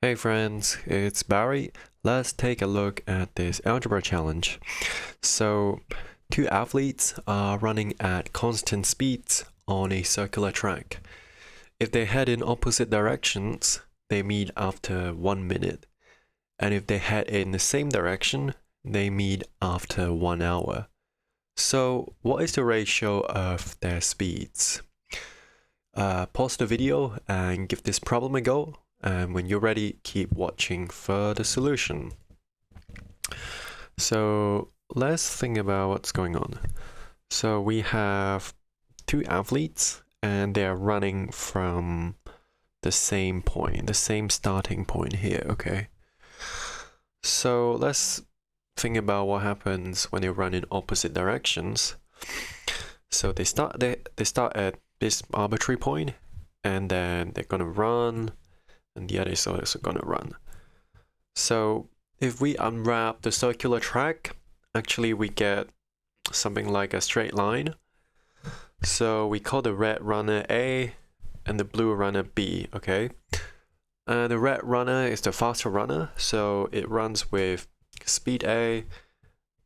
Hey friends, it's Barry. Let's take a look at this algebra challenge. So, two athletes are running at constant speeds on a circular track. If they head in opposite directions, they meet after 1 minute. And if they head in the same direction, they meet after 1 hour. So, what is the ratio of their speeds? Pause the video and give this problem a go. And when you're ready, keep watching for the solution. So let's think about what's going on. So we have two athletes and they're running from the same point, the same starting point here, okay? So let's think about what happens when they run in opposite directions. So they start at this arbitrary point and then they're gonna run and the other is also gonna run. So if we unwrap the circular track, actually we get something like a straight line. So we call the red runner A and the blue runner B, okay? The red runner is the faster runner, so it runs with speed A,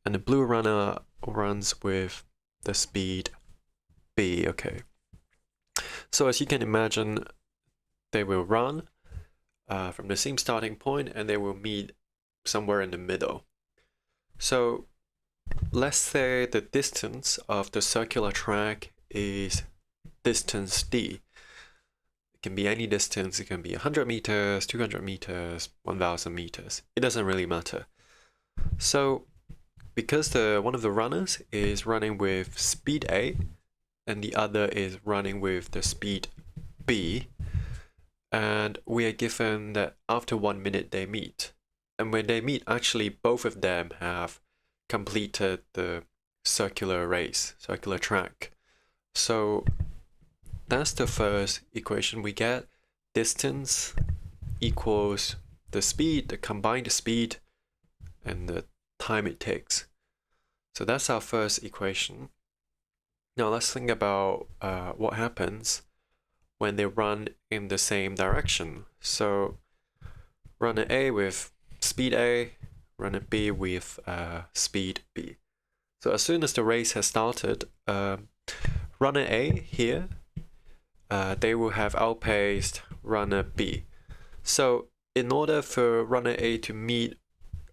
and the blue runner runs with the speed B, okay? So as you can imagine, they will run from the same starting point and they will meet somewhere in the middle. So let's say the distance of the circular track is distance d. It can be any distance, it can be 100 meters, 200 meters, 1000 meters. It doesn't really matter. So because one of the runners is running with speed A and the other is running with the speed B, and we are given that after 1 minute they meet. And when they meet, actually both of them have completed the circular race, circular track. So that's the first equation we get. Distance equals the speed, the combined speed, and the time it takes. So that's our first equation. Now let's think about what happens when they run in the same direction. So runner A with speed A, runner B with speed B. So as soon as the race has started, runner A here, they will have outpaced runner B. So in order for runner A to meet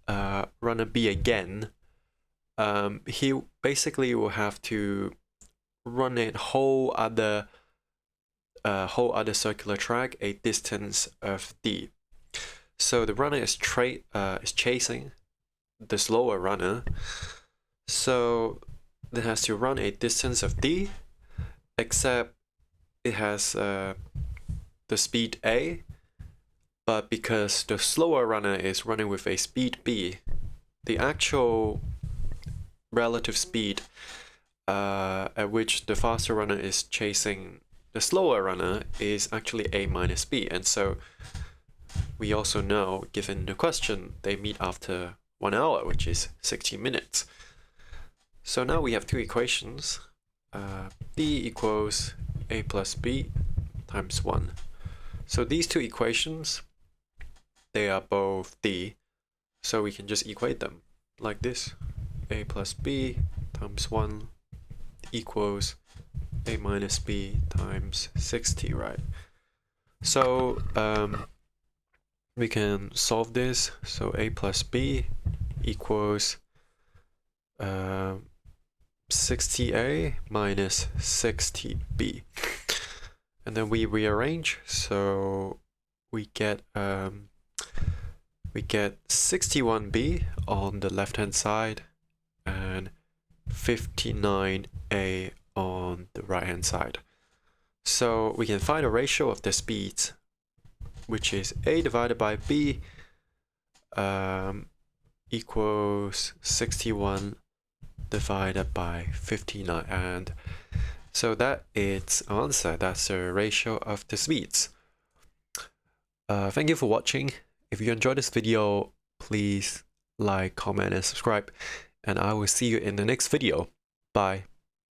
runner B again, he basically will have to run a whole other circular track, a distance of d. So the runner is chasing the slower runner, so it has to run a distance of d, except it has the speed a, but because the slower runner is running with a speed b, the actual relative speed at which the faster runner is chasing the slower runner is actually a minus b, and so we also know, given the question, they meet after 1 hour, which is 60 minutes. So now we have two equations. B equals a plus b times 1. So these two equations, they are both d, so we can just equate them like this. A plus b times 1 equals a minus b times 60, right? So we can solve this. So a plus b equals 60a minus 60b, and then we rearrange. So we get 61b on the left hand side and 59a on the right hand side. So we can find a ratio of the speeds, which is a divided by b equals 61 divided by 59, and so that is our answer. That's the ratio of the speeds. Thank you for watching. If you enjoyed this video, please like, comment, and subscribe, and I will see you in the next video. Bye.